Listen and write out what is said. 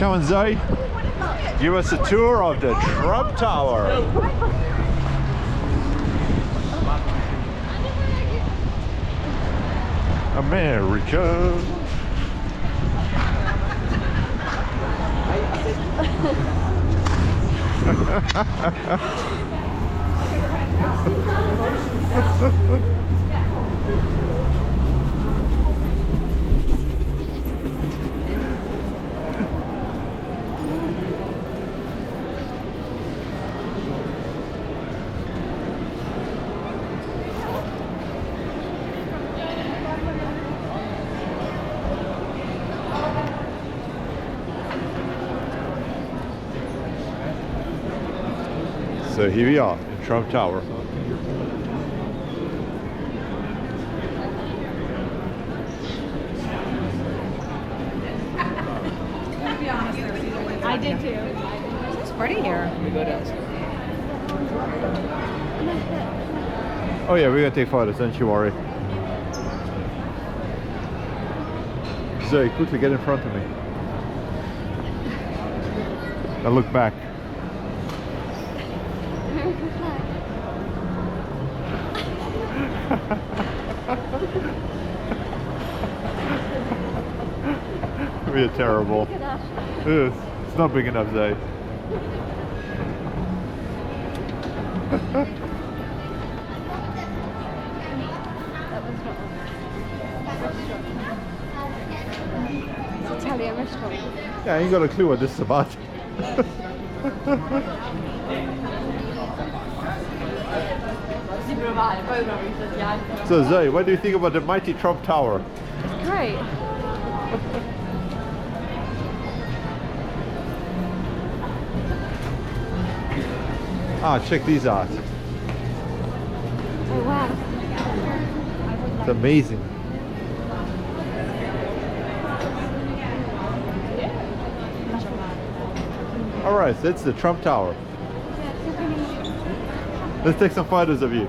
Come on, Zoe. Give us a tour of the Trump Tower. America. So here we are in Trump Tower. I did too. It's pretty here. Oh yeah, we're gonna take photos, don't you worry. Zoe, quickly get in front of me. Now look back. We are terrible. It's not big enough, Zoe. It's Italian restaurant. Yeah, I ain't got a clue what this is about. So Zoe, what do you think about the mighty Trump Tower? Great. Ah, check these out. Oh wow. It's amazing. Alright, so that's the Trump Tower. Let's take some photos of you.